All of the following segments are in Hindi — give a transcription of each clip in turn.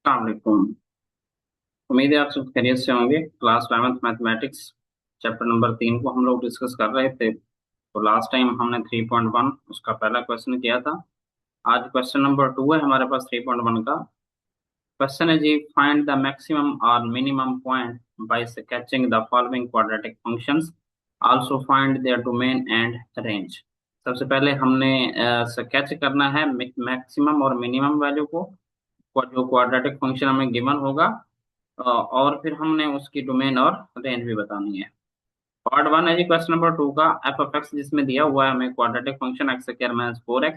अस्सलाम वालेकुम। उम्मीद है आप सब खैरियत से होंगे। Class 11th mathematics chapter number 3 को हम लोग डिस्कस कर रहे थे। तो लास्ट टाइम हमने 3.1 उसका पहला क्वेश्चन किया था। आज क्वेश्चन नंबर 2 है हमारे पास 3.1 का। क्वेश्चन है जी, फाइंड द मैक्सिमम और minimum point by sketching the following quadratic functions, also find there domain and range. सबसे पहले हमने स्केच करना है मैक्सिमम और मिनिमम वैल्यू को, जो क्वाड्रेटिक फंक्शन हमें गिवन होगा। और फिर हमने उसकी डोमेन और रेंज भी बतानी है। पार्ट 1 है जी क्वेश्चन नंबर 2 का, एफ ऑफ एक्स जिसमें दिया हुआ है हमें quadratic function x square minus 4x।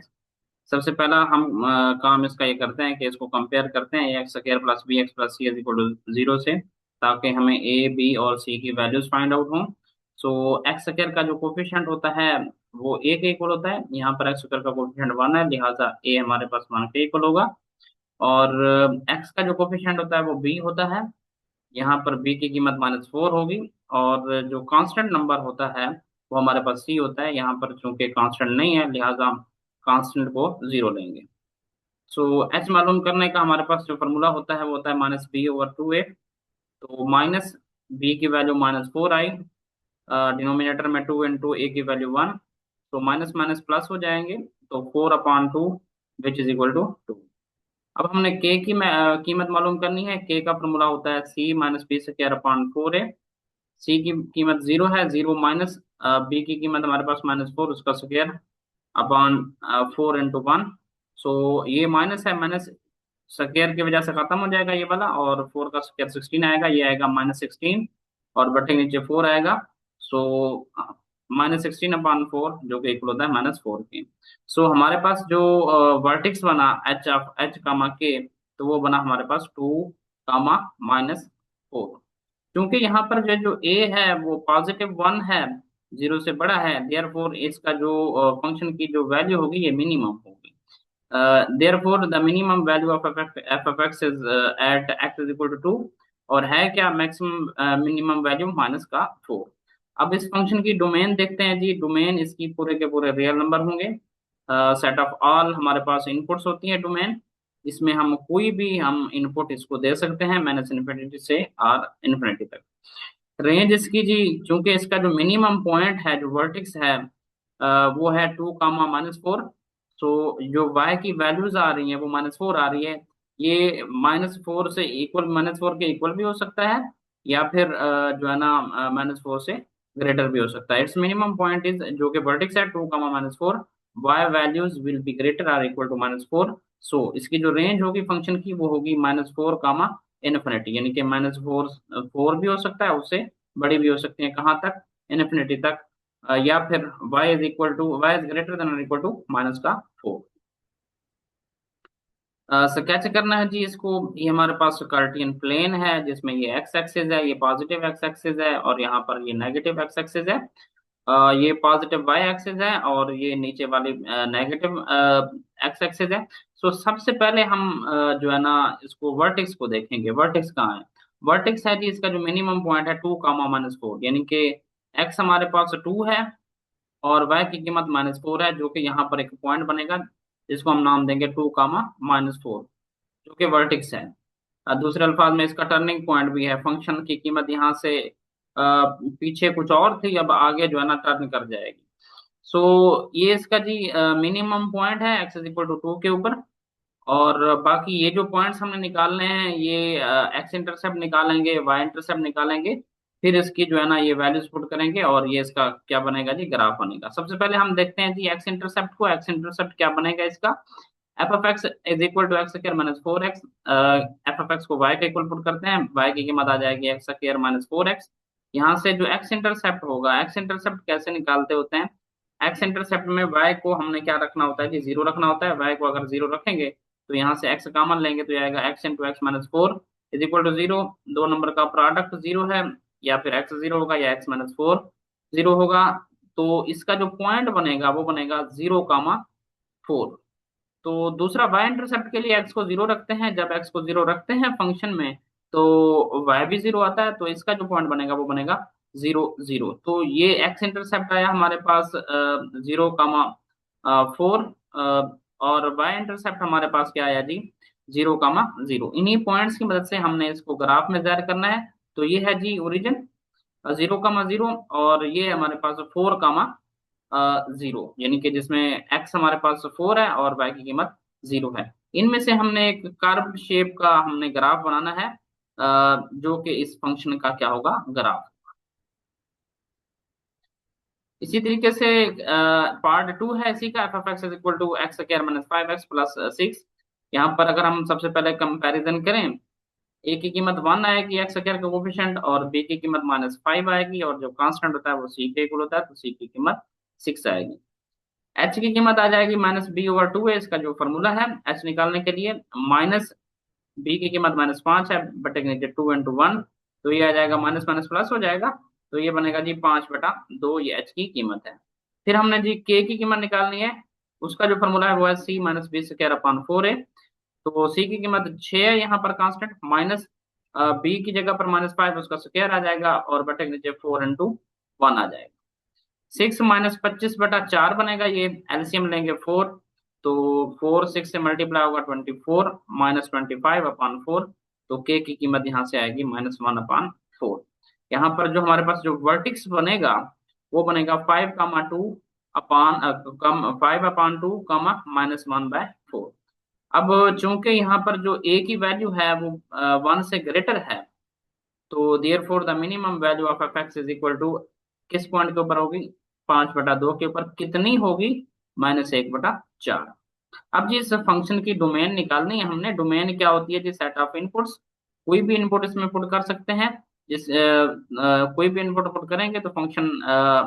सबसे पहला हम काम इसका ये करते हैं कि इसको कंपेयर करते हैं x square plus b x plus c is equal to 0 से, ताकि हमें ए बी और सी की वैल्यूज फाइंड आउट हों। सो एक्स स्क्वायर का जो कोफिशिएंट होता है वो ए के इक्वल होता है। यहाँ पर एक्स स्क्वायर का कोफिशिएंट 1 है, लिहाजा ए हमारे पास 1 के इक्वल होगा। और एक्स का जो कोफिशिएंट होता है वो बी होता है। यहाँ पर बी की कीमत -4 होगी। और जो कांस्टेंट नंबर होता है वो हमारे पास सी होता है। यहाँ पर चूंकि कांस्टेंट नहीं है, लिहाजा हम कांस्टेंट को 0 लेंगे। सो एच मालूम करने का हमारे पास जो फॉर्मूला होता है वो होता है -b/2a। तो माइनस बी की वैल्यू -4 आई, डिनोमिनेटर में 2 इंटू ए की वैल्यू 1, तो माइनस माइनस प्लस हो जाएंगे। तो 4/2 विच इज इक्वल टू 2। अब हमने के की कीमत मालूम करनी है। के का फॉर्मूला होता है सी minus b square upon 4a। सी की कीमत 0 है, 0 माइनस बी की कीमत हमारे पास -4, उसका स्क्वायर अपॉन 4 इंटू 1। सो ये माइनस है, माइनस स्क्वायर की वजह से खत्म हो जाएगा ये वाला, और 4 का स्क्वायर 16 आएगा, ये आएगा -16, और बटे नीचे 4 आएगा। सो -16/4 जो कि इक्वल होता है -4 के। सो हमारे पास जो वर्टिक्स बना एच ऑफ एच कामा के, तो वो बना हमारे पास 2, -4। क्योंकि यहाँ पर जो ए है वो +1 है, 0 से बड़ा है, देयरफॉर इसका जो फंक्शन की जो वैल्यू होगी ये मिनिमम होगी। Therefore the minimum value of f(x) is at x is equal to 2। और है क्या मैक्सिमम मिनिमम वैल्यू -4। अब इस फंक्शन की डोमेन देखते हैं जी। डोमेन इसकी पूरे के पूरे रियल नंबर होंगे। सेट ऑफ ऑल हमारे पास इनपुट्स होती है डोमेन। इसमें हम कोई भी हम इनपुट इसको दे सकते हैं, -इन्फिनिटी से और इन्फिनिटी तक। रेंज इसकी जी, चूंकि इसका जो मिनिमम पॉइंट है, जो वर्टेक्स है, वो है 2, -4। सो जो y की वैल्यूज आ रही हैं वो -4 आ रही है। ये -4 से इक्वल, -4 के इक्वल भी हो सकता है, या फिर जो है ना -4 से ग्रेटर भी हो सकता है। इट्स मिनिमम पॉइंट इज, जो कि वर्टेक्स है 2, -4, y values will be greater are equal to -4। So इसकी जो रेंज होगी फंक्शन की वो होगी -4, इन्फिनिटी, यानी कि -4 भी हो सकता है, उससे बड़ी भी हो सकती है, कहाँ तक, इन्फिनिटी तक। या फिर y इज ग्रेटर देन और इक्वल टू -4। सो कैसे करना है जी इसको। ये हमारे पास कार्टियन प्लेन है जिसमें ये एक्स एक्सिस है, ये पॉजिटिव एक्स एक्सिस है, और यहाँ पर ये नेगेटिव एक्स एक्सिस है। ये पॉजिटिव वाई एक्सिस है, और ये नीचे वाली नेगेटिव एक्स एक्सिस है। सो सबसे पहले हम जो है ना इसको वर्टेक्स को देखेंगे। वर्टेक्स कहाँ है। वर्टेक्स है जी इसका जो मिनिमम पॉइंट है 2, -4, यानी कि एक्स हमारे पास 2 है और y की कीमत -4 है, जो कि यहाँ पर एक पॉइंट बनेगा जिसको हम नाम देंगे 2, -4, जो कि वर्टेक्स है। दूसरे अल्फाज में इसका टर्निंग पॉइंट भी है। फंक्शन की कीमत यहाँ से पीछे कुछ और थी, अब आगे जो है ना टर्न कर जाएगी। सो ये इसका जी मिनिमम पॉइंट है x इज इक्वल टू 2 के ऊपर। और बाकी ये जो पॉइंट्स हमने निकालने हैं, ये एक्स इंटरसेप्ट निकालेंगे, वाई इंटरसेप्ट निकालेंगे, फिर इसकी जो है ना ये वैल्यूज पुट करेंगे, और ये इसका क्या बनेगा जी, ग्राफ बनेगा। सबसे पहले हम देखते हैं जी एक्स इंटरसेप्ट को। एक्स इंटरसेप्ट क्या बनेगा इसका, f of x is equal to x square -4x। F of x को वाई का इक्वल पुट करते हैं, वाई की कीमत आ जाएगी एक्स स्क्वायर -4x। यहाँ से जो एक्स इंटरसेप्ट होगा, एक्स इंटरसेप्ट कैसे निकालते होते हैं। एक्स इंटरसेप्ट में वाई को हमने क्या रखना होता है जी, 0 रखना होता है। वाई को अगर 0 रखेंगे तो यहाँ से एक्स कॉमन लेंगे, तो ये आएगा x into x -4 is equal to 0। दो नंबर का प्रोडक्ट 0 है, या फिर एक्स 0 होगा या एक्स -4 0 होगा। तो इसका जो पॉइंट बनेगा वो बनेगा 0, 4। तो दूसरा वाई इंटरसेप्ट के लिए एक्स को 0 रखते हैं। जब एक्स को 0 रखते हैं फंक्शन में, तो वाई भी 0 आता है, तो इसका जो पॉइंट बनेगा वो बनेगा 0, 0। तो ये एक्स इंटरसेप्ट आया हमारे पास 0, 4। और वाई इंटरसेप्ट हमारे पास क्या आया जी, 0, इन्हीं पॉइंट्स की मदद से हमने इसको ग्राफ में ज़ाहिर करना है। तो ये है जी ओरिजिन 0, 0, और ये हमारे पास 4, 0, यानी कि जिसमें एक्स हमारे पास 4 है और वाई की कीमत 0 है। इनमें से हमने एक कर्व शेप का हमने ग्राफ बनाना है, जो कि इस फंक्शन का क्या होगा, ग्राफ। इसी तरीके से पार्ट 2 है इसी का, f f x is equal to x square minus 5x+6। यहाँ पर अगर हम सबसे पहले कंपैरिजन करें, ए की कीमत 1 आएगी एक्स स्क्वायर का कोफिशिएंट, और बी की कीमत -5 आएगी, और जो कांस्टेंट होता है वो सी के इक्वल होता है, तो सी की कीमत 6 आएगी। एच की कीमत आ जाएगी -b/2 है इसका जो फॉर्मूला है एच निकालने के लिए, माइनस बी की कीमत -5 है, बटे के नीचे 2 × 1, तो ये आ जाएगा माइनस माइनस प्लस हो जाएगा, तो ये बनेगा जी 5/2, ये एच की कीमत है। फिर हमने जी के की कीमत निकालनी है, उसका जो फॉर्मूला है वो है c-b²/4 है। तो सी की कीमत 6 है यहाँ पर कांस्टेंट, माइनस बी की जगह पर -5 उसका स्क्वायर आ जाएगा, और बटे के नीचे 4 × 1 आ जाएगा। 6 - 25/4 बनेगा, ये एलसीएम लेंगे 4, तो 4 6 से मल्टीप्लाई होगा 24, -25/4, तो के की कीमत यहाँ से आएगी -1/4। यहाँ पर जो हमारे पास जो वर्टिक्स बनेगा वो बनेगा 5, 2 अपान कम 5/2, -1/4। अब चूंकि यहाँ पर जो ए की वैल्यू है वो 1 से ग्रेटर है, तो therefore the minimum value of f x is equal to किस पॉइंट के ऊपर होगी, 5/2 के ऊपर कितनी होगी, -1/4। अब जी इस फंक्शन की डोमेन निकालनी है हमने। डोमेन क्या होती है जी, सेट ऑफ इनपुट्स, कोई भी इनपुट इसमें पुट कर सकते हैं। कोई भी इनपुट पुट करेंगे तो फंक्शन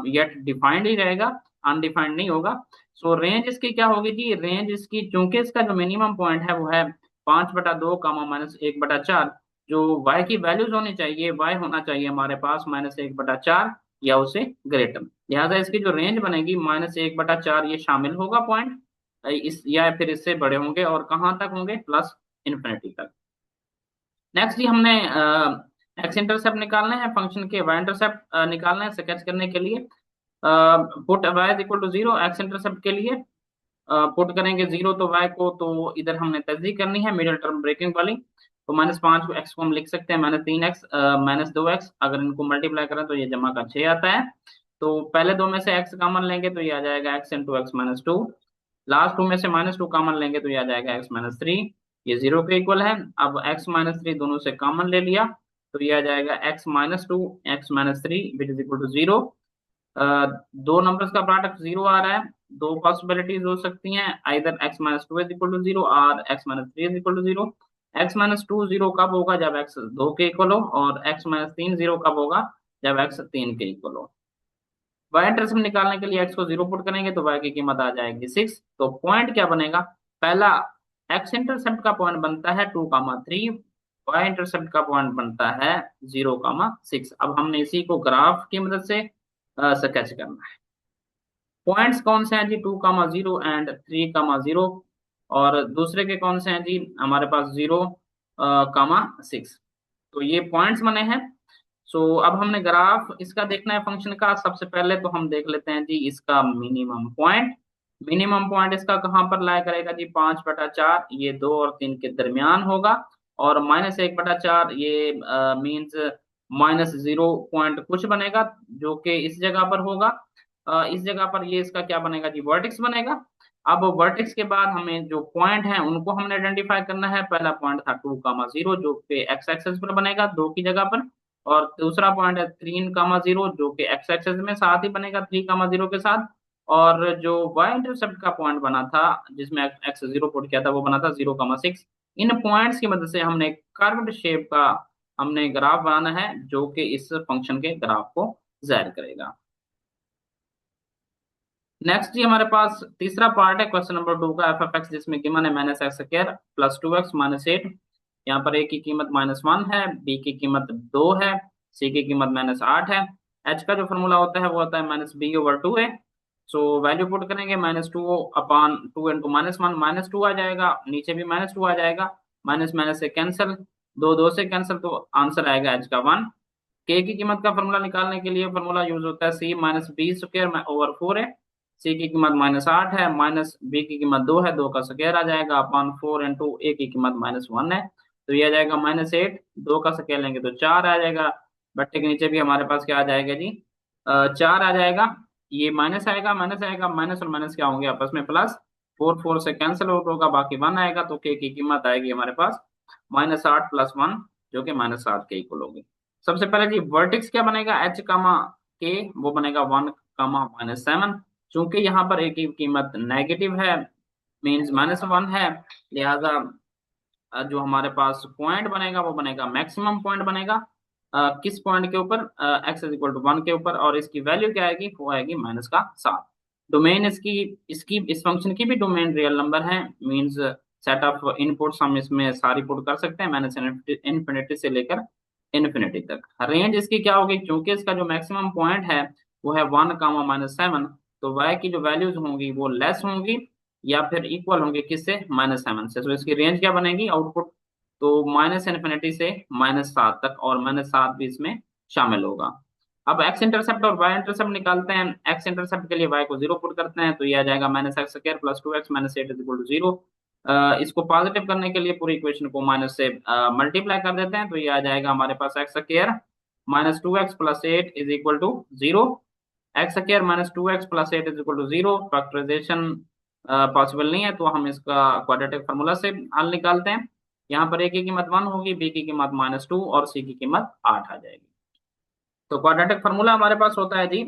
येट डिफाइंड ही रहेगा, अनडिफाइंड नहीं होगा। सो रेंज इसकी क्या होगी जी, रेंज इसकी चूंकि इसका जो मिनिमम पॉइंट है वो है 5/2, -1/4, जो y की वैल्यूज होनी चाहिए, y होना चाहिए हमारे पास -1/4 या उसे ग्रेटर, लिहाजा इसकी जो रेंज बनेगी -1/4 ये शामिल होगा पॉइंट इस, या फिर इससे बड़े होंगे, और कहाँ तक होंगे, प्लस इन्फिनिटी तक। नेक्स्ट जी हमने एक्स इंटरसेप्ट निकालना है, फंक्शन के वाई इंटरसेप्ट निकालना है स्केच करने के लिए। Put y is equal to 0 x intercept के लिए, पुट करेंगे 0 तो वाई को, तो इधर हमने तस्दीक करनी है मिडिल टर्म ब्रेकिंग वाली। तो -5 को एक्स को हम लिख सकते हैं -3x -2x, अगर इनको मल्टीप्लाई करें तो ये जमा का 6 आता है। तो पहले दो में से x कॉमन लेंगे तो ये आ जाएगा x × x-2, लास्ट टू में से -2 कॉमन लेंगे तो ये आ जाएगा x-3, ये 0 के इक्वल है। अब x-3 दोनों से कॉमन ले लिया तो ये आ जाएगा x-2 x-3 which is equal to 0। दो नंबर्स का प्रोडक्ट 0 आ रहा है, दो पॉसिबिलिटीज हो सकती हैं, either x-2 is equal to 0 और x-3 is equal to 0। x-2 0 कब होगा, जब x 2 के इक्वल हो, और x-3 0 कब होगा, जब x 3 के इक्वल हो। वाई इंटरसेप्ट निकालने के लिए x को 0 पुट करेंगे तो y की कीमत आ जाएगी 6। तो पॉइंट क्या बनेगा, पहला x इंटरसेप्ट का पॉइंट बनता है 2, 3, वाई इंटरसेप्ट का पॉइंट बनता है 0, 6। अब हमने इसी को ग्राफ की मदद से स्केच करना है। पॉइंट्स कौन से हैं जी, 2, 0 एंड 3, 0, और दूसरे के कौन से हैं जी, हमारे पास 0, 6। तो ये पॉइंट्स बने हैं। सो अब हमने ग्राफ इसका देखना है फंक्शन का। सबसे पहले तो हम देख लेते हैं जी इसका मिनिमम पॉइंट। मिनिमम पॉइंट इसका कहाँ पर लाया करेगा जी, 5/4, ये 2 और 3 के दरमियान होगा, और -1/4 ये मीन्स -0 पॉइंट कुछ बनेगा, जो कि इस जगह पर होगा। इस जगह पर ये इसका क्या बनेगा जी, वर्टेक्स बनेगा। अब वर्टेक्स के बाद हमें जो पॉइंट है उनको हमने आइडेंटिफाई करना है। पहला पॉइंट था 2, 0 जो कि एक्स एक्सेस पर बनेगा 2 की जगह पर, और दूसरा पॉइंट है 3, 0 जो कि एक्स एक्सेस में साथ ही बनेगा 3, 0 के साथ। और जो वाई इंटरसेप्ट का पॉइंट बना था जिसमें एक्स 0 पुट किया था वो बना था 0, 6। इन पॉइंट्स की मदद से हमने कर्व्ड शेप का हमने ग्राफ बनाना है, जो कि इस फंक्शन के ग्राफ को जाहिर करेगा। नेक्स्ट जी हमारे पास तीसरा पार्ट है क्वेश्चन नंबर 2 का, एफ एफ एक्स, जिसमें गिवन है -x² +2x-8। यहाँ पर ए की कीमत -1 है, बी की कीमत 2 है, सी की कीमत -8 है। एच का जो फॉर्मूला होता है वो होता है -b/2 है। सो वैल्यू पुट करेंगे -2/2 इंटू -1, -2 आ जाएगा, नीचे भी -2 आ जाएगा, माइनस माइनस से कैंसिल, दो दो से कैंसिल, तो आंसर आएगा एच का 1। के की कीमत का फॉर्मूला निकालने के लिए फॉर्मूला यूज होता है c-b² /4 है। सी की कीमत -8 है, माइनस बी की कीमत 2 है, 2 का स्क्वायर आ जाएगा अपॉन 4 इंटू ए की कीमत -1 है, तो ये आ जाएगा -8, 2 का स्क्वायर लेंगे तो 4 आ जाएगा। बट्टे के नीचे भी हमारे पास क्या आ जाएगा जी, 4 आ जाएगा। ये माइनस आएगा, माइनस आएगा, माइनस और माइनस क्या होंगे आपस में प्लस, 4 4 से कैंसिल आउट होगा, बाकी 1 आएगा, तो के की कीमत आएगी हमारे पास -8 प्लस 1, जो कि -7 के इक्वल होगी। सबसे पहले जी वर्टेक्स क्या बनेगा, एच कामा के, वो बनेगा 1 कामा -7। चूंकि यहाँ पर ए की कीमत नेगेटिव है, मींस -1 है, लिहाजा जो हमारे पास पॉइंट बनेगा वो बनेगा मैक्सिमम पॉइंट बनेगा। किस पॉइंट के ऊपर, एक्स इज इक्वल टू 1 के ऊपर, और इसकी वैल्यू क्या आएगी, वो आएगी -7। डोमेन इसकी इसकी इस फंक्शन की भी डोमेन रियल नंबर है, मींस सेट ऑफ इनपुट्स हम इसमें सारी पुट कर सकते हैं, इन्फिनिटी से लेकर इन्फिनिटी तक। रेंज इसकी क्या होगी, क्योंकि इसका जो मैक्सिमम पॉइंट है वो है 1 कामा -7, तो y की जो वैल्यूज होंगी वो लेस होंगी या फिर इक्वल होंगे किससे, -7 से। तो इसकी रेंज क्या बनेगी आउटपुट, तो -इन्फिनिटी से -7 तक, और -7 भी इसमें शामिल होगा। अब एक्स इंटरसेप्ट और वाई इंटरसेप्ट निकालते हैं। एक्स इंटरसेप्ट के लिए वाई को 0 पुट करते हैं, तो ये आ जाएगा -x² plus 2x -8 is equal to 0। इसको पॉजिटिव करने के लिए पूरी इक्वेशन को माइनस से मल्टीप्लाई कर देते हैं, तो ये आ जाएगा हमारे पास x² -2x plus 8 is equal to 0। x² -2x plus 8 is equal to 0, factorisation possible नहीं है, तो हम इसका क्वाड्रेटिक फार्मूला से हल निकालते हैं। यहाँ पर a की कीमत 1 होगी, b की कीमत -2 और c की कीमत 8 आ जाएगी। तो क्वाड्रेटिक फार्मूला हमारे पास होता है जी,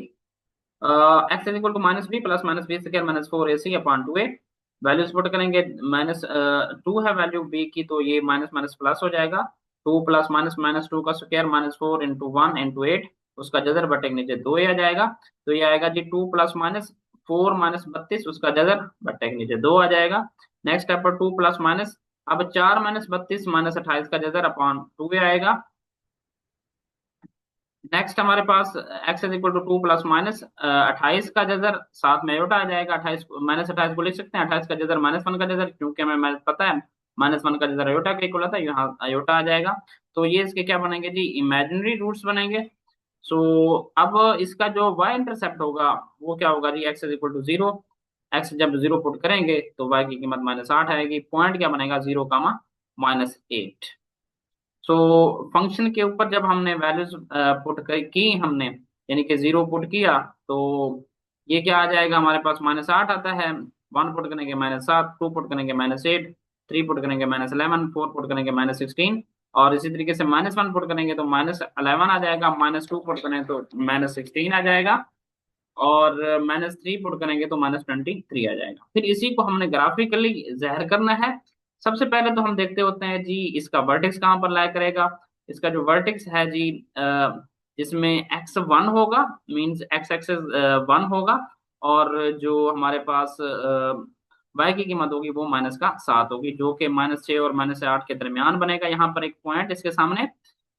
x is equal to -b plus -b² -4ac upon 2a। Values put करेंगे, -2 है वैल्यू b की, तो ये माइनस माइनस प्लस हो जाएगा, 2 प्लस -2 का स्क्वायर -4 इंटू 1 इंटू 8, उसका जजर बटे के नीचे 2 आ जाएगा, तो ये आएगा जी 2 प्लस -4 -32, उसका जजर बटे के नीचे 2 आ जाएगा। नेक्स्ट स्टेप पर 2 प्लस माइनस, अब 4 -32 -28 का जजर अपॉन 2 आएगा। नेक्स्ट हमारे पास x is equal to 2 plus minus 28 का जजर साथ में अयोटा आ जाएगा, 28 -28 को लिख सकते हैं, 28 का जजर -1 का जजर, क्योंकि हमें पता है -1 का जजर अयोटा का इक्वल होता है, यहाँ अयोटा आ जाएगा। तो ये इसके क्या बनेंगे जी, इमेजिनरी रूट्स बनेंगे। सो अब इसका जो y इंटरसेप्ट होगा वो क्या होगा जी, x is equal to 0। x जब 0 पुट करेंगे तो y की कीमत -8 आएगी, पॉइंट क्या बनेगा 0 कामा -8। सो फंक्शन के ऊपर जब हमने वैल्यूज पुट की हमने, यानी कि 0 पुट किया, तो ये क्या आ जाएगा हमारे पास -8 आता है। 1 पुट करेंगे -7, 2 पुट करेंगे -8, 3 पुट करेंगे -11, 4 पुट करेंगे -16, और इसी तरीके से -1 पुट करेंगे तो -11 आ जाएगा, -2 पुट करें तो -16 आ जाएगा, और -3 पुट करेंगे तो -23 आ जाएगा। फिर इसी को हमने ग्राफिकली ज़ाहिर करना है। सबसे पहले तो हम देखते होते हैं जी इसका वर्टेक्स कहाँ पर लाया करेगा। इसका जो वर्टेक्स है जी, इसमें x1 होगा, मींस x एक्सेस 1 होगा, और जो हमारे पास y की कीमत होगी वो -7 होगी, जो कि -6 और -8 के दरमियान बनेगा, यहाँ पर एक पॉइंट इसके सामने।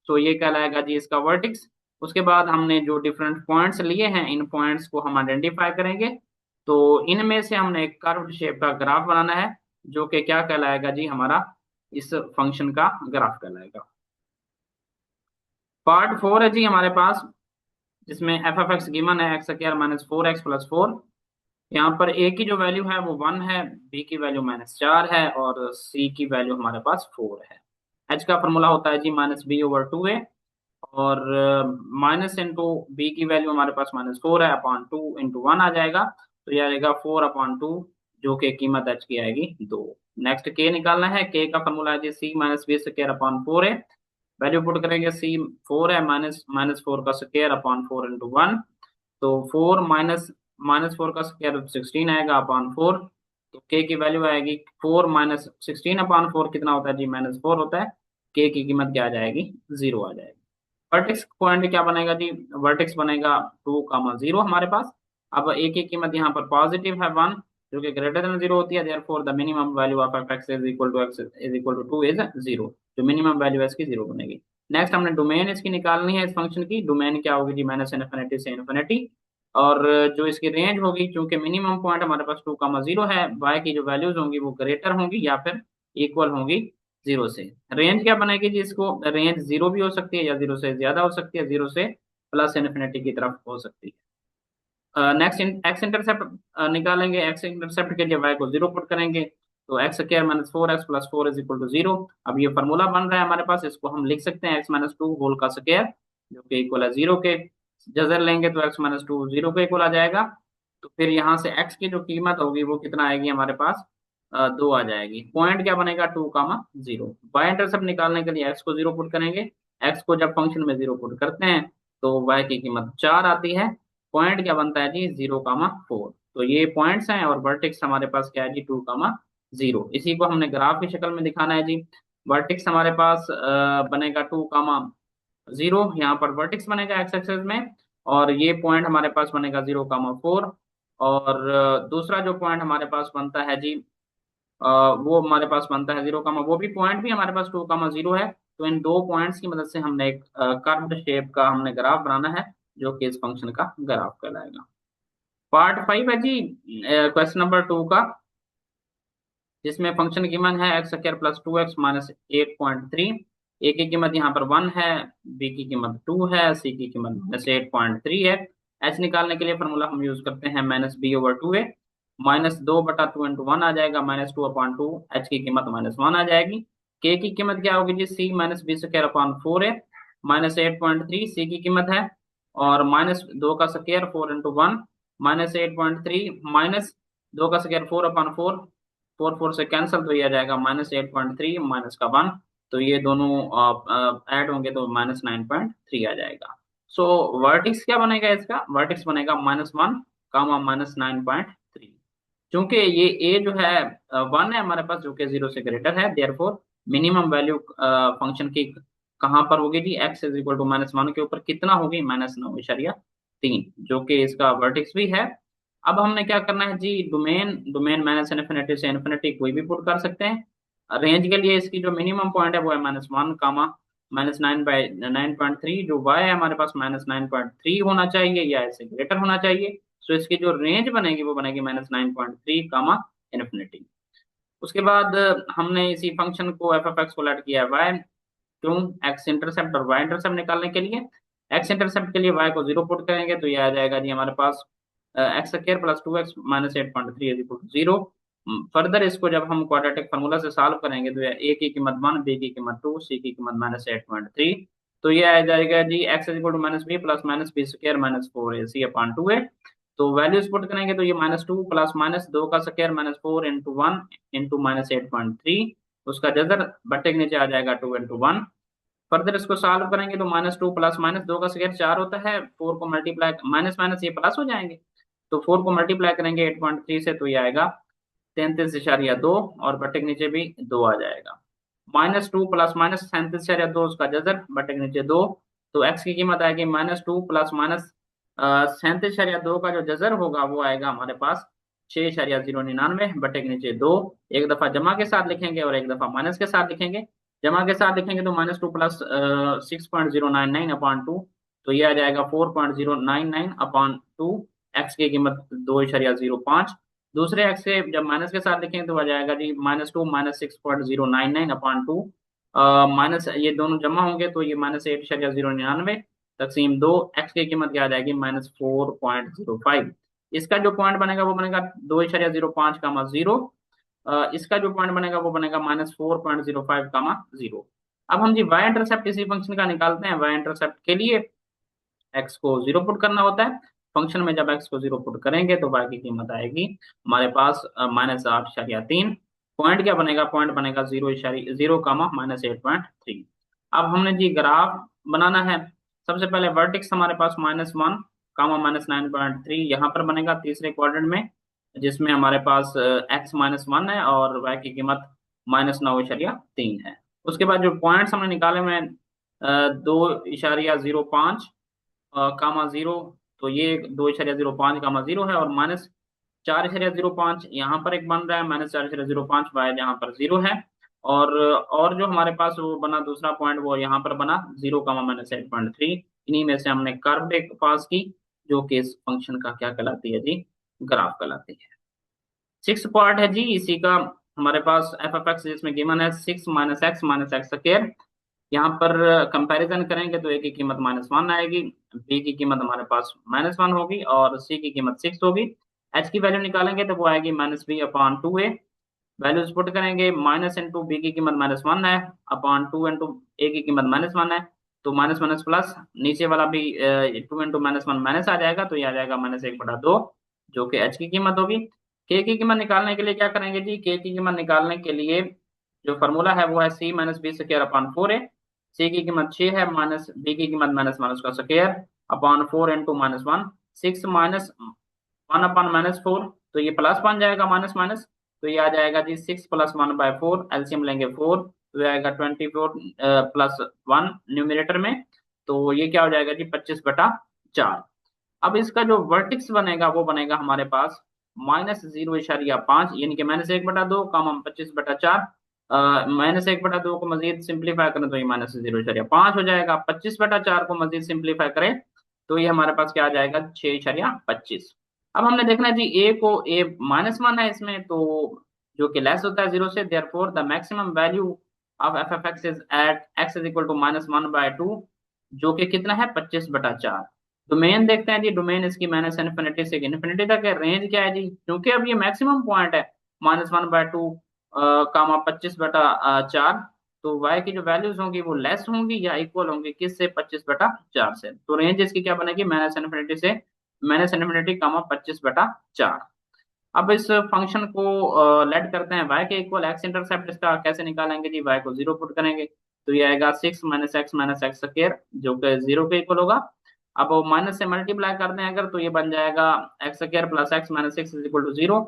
तो ये कहलाएगा जी इसका वर्टेक्स। उसके बाद हमने जो डिफरेंट पॉइंट्स लिए हैं, इन पॉइंट्स को हम आइडेंटिफाई करेंगे, तो इनमें से हमने एक कर्व्ड शेप का ग्राफ बनाना है, जो कि क्या कहलाएगा जी, हमारा इस फंक्शन का ग्राफ कहलाएगा। पार्ट 4 है जी हमारे पास, जिसमें एफ एफ एक्स गिवन है, x² -4x प्लस 4। यहाँ पर a की जो वैल्यू है वो 1 है, b की वैल्यू -4 है, और c की वैल्यू हमारे पास 4 है। h का फॉर्मूला होता है जी -b/2a, और माइनस इंटू बी की वैल्यू हमारे पास -4 है, अपॉन 2 इंटू 1 आ जाएगा, तो ये आएगा 4/2, जो कि कीमत एच की आएगी 2। नेक्स्ट के निकालना है, के का फॉर्मूला है जी c-b² upon 4a। Value put करेंगे, c 4 है, -4 का स्क्वायर अपॉन 4 इंटू 1, तो 4 -4 का स्क्वायर 16 आएगा अपॉन 4, तो के की वैल्यू आएगी 4 -16/4 कितना होता है जी, -4 होता है। के की कीमत क्या आ जाएगी, 0 आ जाएगी। वर्टेक्स पॉइंट क्या बनेगा जी, वर्टेक्स बनेगा 2, 0 हमारे पास। अब ए की कीमत यहाँ पर पॉजिटिव है 1, जो कि ग्रेटर देन 0 होती है, therefore the minimum value of f x is equal to x is equal to 2 is 0, जो मिनिमम वैल्यू है इसकी 0 बनेगी। नेक्स्ट हमने डोमेन इसकी निकालनी है, इस फंक्शन की डोमेन क्या होगी जी, -इन्फिनिटी से इन्फिनिटी, और जो इसकी रेंज होगी, क्योंकि मिनिमम पॉइंट हमारे पास 2, 0 है, y की जो वैल्यूज होंगी वो ग्रेटर होंगी या फिर इक्वल होंगी 0 से। रेंज क्या बनेगी जी, इसको रेंज 0 भी हो सकती है या 0 से ज्यादा हो सकती है, 0 से प्लस इन्फिनिटी की तरफ हो सकती है। नेक्स्ट एक्स इंटरसेप्ट निकालेंगे। एक्स इंटरसेप्ट के लिए वाई को जीरो पुट करेंगे, तो x square minus four x plus four is equal to zero. अब ये फॉर्मूला बन रहा है हमारे पास, इसको हम लिख सकते हैं एक्स माइनस टू होल का स्क्वायर, जो कि इक्वल है जीरो के। जजर लेंगे तो एक्स माइनस टू जीरो के इक्वल आ जाएगा। तो फिर यहाँ से एक्स की जो कीमत होगी वो कितना आएगी हमारे पास, दो आ जाएगी। पॉइंट क्या बनेगा, two comma zero. Y intercept निकालने के लिए एक्स को जीरो पुट करेंगे। एक्स को जब फंक्शन में जीरो पुट करते हैं तो वाई की कीमत चार आती है। पॉइंट क्या बनता है जी, जीरो कामा फोर। तो ये पॉइंट्स हैं और वर्टेक्स हमारे पास क्या है जी, टू कामा जीरो। इसी को हमने ग्राफ की शक्ल में दिखाना है जी। वर्टेक्स हमारे पास बनेगा टू कामा जीरो, यहाँ पर वर्टेक्स बनेगा एक्स एक्सेस में। और ये पॉइंट हमारे पास बनेगा जीरो कामा फोर। और दूसरा जो पॉइंट हमारे पास बनता है जी, वो हमारे पास बनता है जीरो कामा, वो भी पॉइंट भी हमारे पास टू कामा जीरो है। तो इन दो पॉइंट्स की मदद से हमने एक कर्व्ड शेप का हमने ग्राफ बनाना है, जो कि इस फंक्शन का ग्राफ कहलाएगा। पार्ट फाइव है जी क्वेश्चन नंबर टू का, जिसमें फंक्शन गिवन है x square plus two x minus 8.3। ए की कीमत यहाँ पर वन है, बी की कीमत टू है, सी की कीमत माइनस 8.3 है। एच निकालने के लिए फॉर्मूला हम यूज करते हैं minus b over two a. Minus दो बटा टू इंटू वन आ जाएगा, minus two upon two. H की कीमत माइनस वन आ जाएगी। के की कीमत क्या होगी जी, सी minus b square upon four है। माइनस 8.3 सी की कीमत है। और माइनस दो का square four into one, minus 8.3 minus दो का square four upon four, four four से कैंसिल, तो ये आ जाएगा माइनस 8.3 माइनस का वन। तो ये दोनों ऐड होंगे तो माइनस 9.3 आ जाएगा। सो वर्टिक्स क्या बनेगा, इसका वर्टिक्स बनेगा माइनस वन कामा माइनस 9.3। चूंकि ये ए जो है वन है हमारे पास, जो कि जीरो से ग्रेटर है, देयरफॉर मिनिमम वैल्यू फंक्शन की कहाँ पर होगी जी, x is equal to minus one के ऊपर कितना होगी, माइनस नौ इशारिया तीन, जो कि इसका वर्टेक्स भी है। अब हमने क्या करना है जी, डोमेन डोमेन माइनस इन्फिनिटी से इन्फिनिटी कोई भी पुट कर सकते हैं। रेंज के लिए इसकी जो मिनिमम पॉइंट है वो है minus one comma minus nine by 9.3। जो वाई है हमारे पास माइनस 9.3 होना चाहिए या इससे ग्रेटर होना चाहिए। सो इसकी जो रेंज बनेगी वो बनेगी माइनस 9.3 कामा इन्फिनिटी। उसके बाद हमने इसी फंक्शन को एफ एफ एक्स को लेट किया है वाई, क्यों, एक्स इंटरसेप्ट और वाई इंटरसेप्ट निकालने के लिए। एक्स इंटरसेप्ट के लिए वाई को जीरो पुट करेंगे तो ये आ जाएगा जी हमारे पास x square plus two x minus 8.3 is equal to zero. Further इसको जब हम क्वाड्रेटिक फार्मूला से सॉल्व करेंगे तो ए की कीमत वन, बी की कीमत टू, सी की कीमत माइनस 8.3। तो ये आ जाएगा जी x is equal to minus b plus minus b square minus four a c upon two a. तो वैल्यूज पुट करेंगे तो ये माइनस टू प्लस माइनस दो का square minus four into one into minus 8.3, उसका जजर बट्टे के नीचे आ जाएगा टू इंटू वन। फर्दर इसको सॉल्व करेंगे तो माइनस टू प्लस माइनस दो का स्क्वायर चार होता है, फोर को मल्टीप्लाई माइनस माइनस ये प्लस हो जाएंगे, तो फोर को मल्टीप्लाई करेंगे 8.3 से तो ये आएगा 33.2, और बटे के नीचे भी दो आ जाएगा। माइनस टू प्लस माइनस 37.2 उसका जजर बटे के नीचे दो। तो एक्स की कीमत आएगी माइनस टू प्लस माइनस 37.2 का जो जजर होगा वो आएगा हमारे पास 6.099 बटे के नीचे दो। एक दफा जमा के साथ लिखेंगे और एक दफा माइनस के साथ लिखेंगे। जमा के साथ लिखेंगे तो minus two plus 6.099 upon to, तो ये आ जाएगा 4.099 अपॉन टू। एक्स की कीमत 2.05। दूसरे एक्स के जब माइनस के साथ लिखेंगे तो आ जाएगा जी minus two minus 6.099 upon two. Minus ये दोनों जमा होंगे तो ये माइनस 8.099 तकसीम दो, एक्स की कीमत क्या आ जाएगी, माइनस 4.05। इसका जो पॉइंट बनेगा वो बनेगा 2.05 कामा जीरो। इसका जो पॉइंट बनेगा वो बनेगा माइनस 4.05 कामा जीरो। अब हम जी वाई इंटरसेप्ट इसी फंक्शन का निकालते हैं। वाई इंटरसेप्ट के लिए एक्स को जीरो पुट करना होता है फंक्शन में। जब एक्स को जीरो पुट करेंगे तो वाई की कीमत आएगी हमारे पास माइनस 8.3। पॉइंट क्या बनेगा, पॉइंट बनेगा जीरो इशारी जीरो कामा माइनस 8.3। अब हमने जी ग्राफ बनाना है। सबसे पहले वर्टेक्स हमारे पास माइनस वन कामा माइनस 9.3 यहाँ पर बनेगा तीसरे क्वाड्रेंट में, जिसमें हमारे पास एक्स माइनस वन है और वाई की कीमत माइनस नौ इशारिया तीन है। उसके बाद जो पॉइंट्स हमने निकाले हुए हैं, दो इशारिया जीरो पाँच कामा जीरो, तो ये 2.05 कामा जीरो है। और माइनस 4.05 यहाँ पर एक बन रहा है, माइनस 4.05 बाय यहाँ पर जीरो है। और जो हमारे पास वो बना दूसरा पॉइंट वो यहाँ पर बना जीरो कामा माइनस 8.3। इन्हीं में से हमने कर्व एक पास की, जो कि इस फंक्शन का क्या कहलाती है जी, ग्राफ कहलाती है। सिक्स पार्ट है जी इसी का हमारे पास एफ एफ एक्स, जिसमें गिवन है सिक्स माइनस एक्स स्क्वायर यहाँ पर कंपैरिजन करेंगे तो ए की कीमत -1 आएगी, बी की कीमत हमारे पास -1 होगी और सी की कीमत 6 होगी। एच की वैल्यू निकालेंगे तो वो आएगी -b/2a। वैल्यूज पुट करेंगे, माइनस इंटू बी की कीमत -1 है, अपॉन 2 इंटू ए की कीमत -1 है, तो माइनस माइनस प्लस, नीचे वाला भी 2 इंटू -1 माइनस आ जाएगा, तो ये आ जाएगा -1/2, जो कि एच की कीमत होगी। के की कीमत निकालने के लिए क्या करेंगे जी, के की कीमत निकालने के लिए जो फॉर्मूला है वो है c-b² 4a। सी की कीमत 6 है, माइनस बी की कीमत -1 का स्क्वायर अपॉन 4 इंटू -1, 6 माइनस 1/-4, तो ये प्लस बन जाएगा, माइनस माइनस, तो ये आ जाएगा जी 6 + 1/4, एलसीएम लेंगे 4, तो ये आएगा 24 +1 न्यूमरेटर में, तो ये क्या हो जाएगा जी 25/4। अब इसका जो वर्टिक्स बनेगा वो बनेगा हमारे पास -0.5, यानी कि -1/2 कामा 25/4। -1/2 को मजीद सिंप्लीफाई करें तो ये -0.5 हो जाएगा। 25/4 को मजीद सिंप्लीफाई करें तो ये हमारे पास क्या आ जाएगा 6.25। अब हमने देखना है जी ए को, ए -1 है इसमें, तो जो कि लेस होता है 0 से, therefore the maximum value of f f x is at x is equal to -1/2, जो कि कितना है 25/4। डोमेन देखते हैं जी, डोमेन इसकी -इन्फिनिटी से इन्फिनिटी तक है। रेंज क्या है जी, क्योंकि अब ये मैक्सिमम पॉइंट है -1/2 कामा 25/4, तो y की जो वैल्यूज होंगी वो लेस होंगी या इक्वल होंगी किससे, 25/4 से। तो रेंज इसकी क्या बनेगी, -इन्फिनिटी कामा 25/4। अब इस फंक्शन को लेट करते हैं y के इक्वल, x इंटरसेप्ट इसका कैसे निकालेंगे जी, y को 0 पुट करेंगे तो ये आएगा 6 - x स्क्वायर, जो कि 0 के इक्वल होगा। अब वो माइनस से मल्टीप्लाई करते हैं अगर, तो ये बन जाएगा x square plus x minus 6 is equal to 0।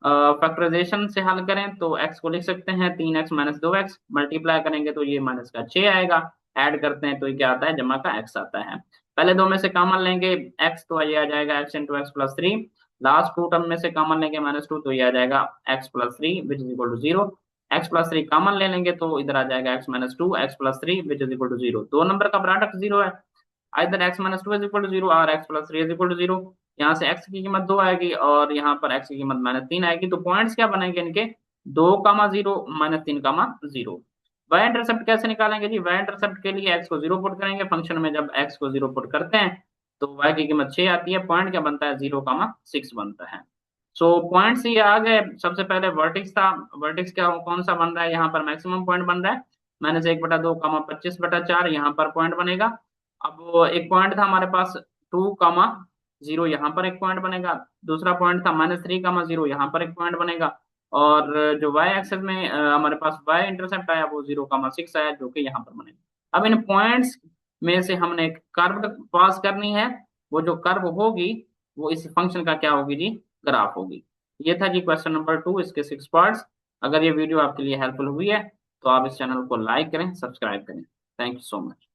Factorisation से हल करें तो x को लिख सकते हैं 3x - 2x, मल्टीप्लाई करेंगे तो ये माइनस का 6 आएगा, ऐड करते हैं तो ये क्या आता है, जमा का x आता है। पहले दो में से कॉमन लेंगे x, तो ये आ जाएगा x into x plus 3। Last two term में से कॉमन लेंगे -2, तो ये आ जाएगा x plus 3 which is equal to 0। x plus 3 common ले लेंगे तो इधर आ जाएगा x-2 x plus 3 which is equal to 0। दो नंबर का प्रोडक्ट 0 है, either x-2 is equal to 0 और x plus 3 is equal to 0। यहाँ से x की कीमत 2 आएगी और यहाँ पर x की कीमत -3 आएगी, तो पॉइंट्स क्या बनेंगे इनके, 2,0 -3,0। वाई इंटरसेप्ट कैसे निकालेंगे जी, वाई इंटरसेप्ट के लिए x को 0 पुट करेंगे, फंक्शन में जब x को 0 पुट करते हैं तो y की कीमत 6 आती है, पॉइंट क्या बनता है 0,6 बनता है। सो पॉइंट्स ये आ गए। सबसे पहले वर्टिक्स था, वर्टिक्स क्या कौन सा बन रहा है, यहाँ पर मैक्सिमम पॉइंट बन रहा है -1/2 25/4, यहाँ पर पॉइंट बनेगा। अब वो एक पॉइंट था हमारे पास 2,0, यहाँ पर एक पॉइंट बनेगा। दूसरा पॉइंट था -3,0, यहाँ पर एक पॉइंट बनेगा। और जो y एक्सेस में हमारे पास y इंटरसेप्ट आया वो 0,6 आया, जो कि यहाँ पर बनेगा। अब इन पॉइंट्स में से हमने एक कर्व पास करनी है, वो जो कर्व होगी वो इस फंक्शन का क्या होगी जी, ग्राफ होगी। ये था जी क्वेश्चन नंबर 2, इसके 6 पार्ट्स। अगर ये वीडियो आपके लिए हेल्पफुल हुई है तो आप इस चैनल को लाइक करें, सब्सक्राइब करें। Thank you so much.